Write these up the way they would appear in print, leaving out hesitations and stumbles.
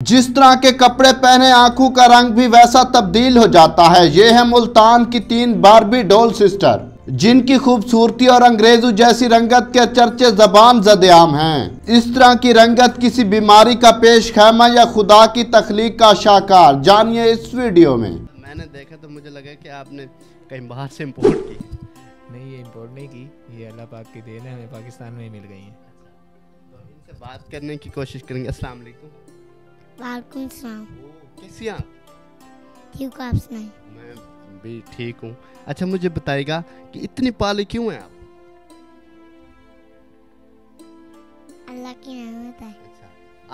जिस तरह के कपड़े पहने आंखों का रंग भी वैसा तब्दील हो जाता है। ये है मुल्तान की 3 बारबी डॉल सिस्टर, जिनकी खूबसूरती और अंग्रेजों जैसी रंगत के चर्चे जबान ज़द-ए-आम हैं। इस तरह की रंगत किसी बीमारी का पेश खैमा या खुदा की तख्लीक का शाकार, जानिए इस वीडियो में। मैंने देखा तो मुझे लगा कि आपने कहीं बाहर से इम्पोर्ट की। नहीं, ये इम्पोर्ट नहीं की, ये अल्लाह पाक की देन है, हमें पाकिस्तान में ही मिल गई हैं। तो इनसे बात करने की कोशिश करेंगे। अस्सलाम वालेकुम। वालेकुम सलाम। कैसी हैं आप? ठीक हो, आप सुनाइए। मैं भी ठीक हूँ। अच्छा, मुझे बताइएगा कि इतनी पाली क्यों हैं आप? अल्लाह की रहमत है। अच्छा,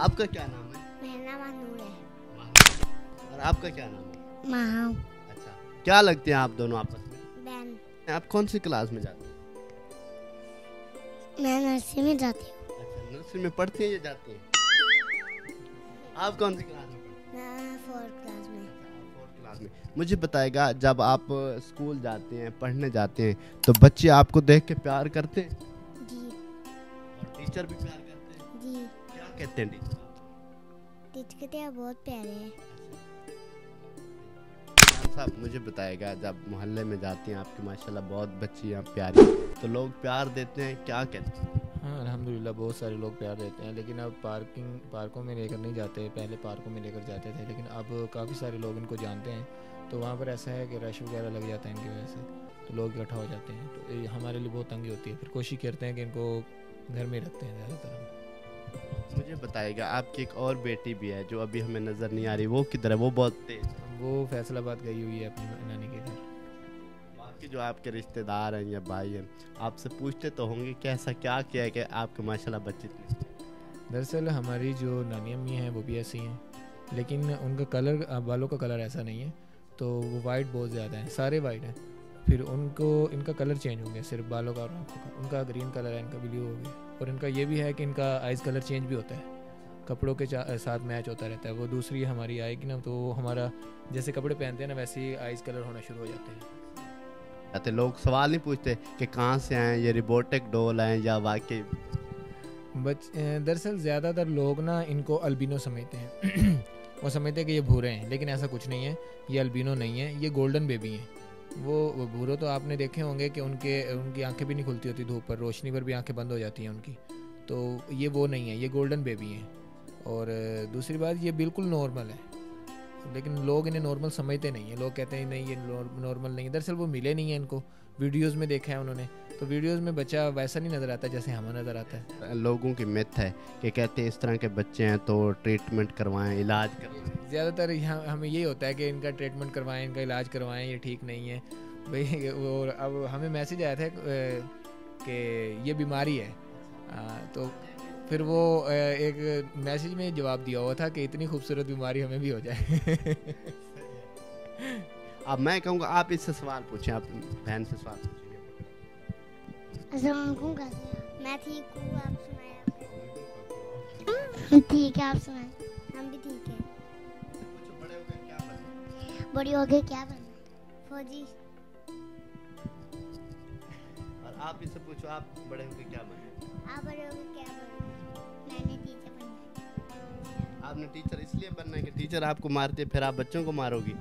आपका क्या नाम है? मेरा नाम अनूर है। और आपका क्या नाम है? माँ अच्छा, क्या लगते हैं आप दोनों आपस में? बहन। आप कौन सी क्लास में जाते हैं? मैं नर्सरी में जाती हूँ। अच्छा, नर्सरी में पढ़ती हैं या जाती हैं? आप कौन सी क्लास में पढ़ते हैं? मैं 4th क्लास में। फोर्थ क्लास में। मुझे बताएगा, जब आप स्कूल जाते हैं, पढ़ने जाते हैं, तो बच्चे आपको देख के प्यार करते हैं? जी और टीचर भी प्यार करते हैं? जी। क्या कहते हैं टीचर? टीचर कहते हैं बहुत प्यारे हैं। साहब, मुझे बताएगा, जब मोहल्ले में जाती हैं आपकी माशाल्लाह बहुत बच्चियाँ प्यारी, तो लोग प्यार देते हैं, क्या कहते हैं? हाँ, अल्हम्दुलिल्लाह बहुत सारे लोग प्यार देते हैं, लेकिन अब पार्कों में लेकर नहीं जाते। पहले पार्कों में लेकर जाते थे, लेकिन अब काफ़ी सारे लोग इनको जानते हैं, तो वहाँ पर ऐसा है कि रश वगैरह लग जाता है इनकी वजह से, तो लोग इकट्ठा हो जाते हैं, तो ये हमारे लिए बहुत तंगी होती है। फिर कोशिश करते हैं कि इनको घर में रखते हैं ज़्यादातर। मुझे बताएगा, आपकी एक और बेटी भी है जो अभी हमें नज़र नहीं आ रही, वो किधर है? वो बहुत तेज है। वो फैसलाबाद गई हुई है अपनी नानी के घर। बाकी जो आपके रिश्तेदार हैं या भाई हैं, आपसे पूछते तो होंगे कि ऐसा क्या किया है कि आपके माशाल्लाह बच्चे इतने? दरअसल हमारी जो नानी अम्मी हैं वो भी ऐसी हैं, लेकिन उनका कलर, बालों का कलर ऐसा नहीं है, तो वो वाइट बहुत ज़्यादा है, सारे वाइट हैं। फिर उनको इनका कलर चेंज हो गया, सिर्फ बालों का और आँखों का। उनका ग्रीन कलर है, इनका ब्लू हो गया। और इनका ये भी है कि इनका आइज़ कलर चेंज भी होता है, कपड़ों के साथ मैच होता रहता है। वो दूसरी हमारी आएगी ना, तो हमारा जैसे कपड़े पहनते हैं ना, वैसे ही आइज़ कलर होना शुरू हो जाते हैं। तो लोग सवाल नहीं पूछते कि कहाँ से आए, ये रोबोटिक डॉल हैं या वाकई? दरअसल ज़्यादातर लोग ना इनको अल्बिनो समझते हैं वो समझते हैं कि ये भूरे हैं, लेकिन ऐसा कुछ नहीं है। ये अल्बिनो नहीं है, ये गोल्डन बेबी हैं। वो भूरे तो आपने देखे होंगे कि उनकी आंखें भी नहीं खुलती होती धूप पर, रोशनी पर भी आंखें बंद हो जाती हैं उनकी, तो ये वो नहीं है, ये गोल्डन बेबी हैं। और दूसरी बात, ये बिल्कुल नॉर्मल है, लेकिन लोग इन्हें नॉर्मल समझते नहीं हैं। लोग कहते हैं नहीं ये नॉर्मल नहीं है। दरअसल वो मिले नहीं है इनको, वीडियोस में देखा है उन्होंने, तो वीडियोस में बच्चा वैसा नहीं नज़र आता जैसे हमें नज़र आता है। लोगों की मिथ है कि कहते हैं इस तरह के बच्चे हैं तो ट्रीटमेंट करवाएं, इलाज करवाएं। ज़्यादातर यहाँ हमें यही होता है कि इनका ट्रीटमेंट करवाएं, इनका इलाज करवाएं, ये ठीक नहीं है भाई। वो अब हमें मैसेज आया था कि ये बीमारी है, तो फिर वो एक मैसेज में जवाब दिया हुआ था कि इतनी खूबसूरत बीमारी हमें भी हो जाए। अब मैं कहूँगा आप इससे सवाल पूछें, आप बहन से सवाल पूछिए। अस्सलाम वालेकुम, कैसे हैं? मैं ठीक हूँ, आप सुनाएं। ठीक है, आप सुनाएं। हम भी ठीक हैं। बड़ी हो गए क्या बनना है? फौजी। और आप इससे पूछो, आप बड़े होकर क्या बने? आप बड़े हो गए क्या बनना है? मैंने टीचर बनना है। आपने टीचर इसलिए बनना है कि टीचर आपको मारते फिर आप बच्चों को मारोगी?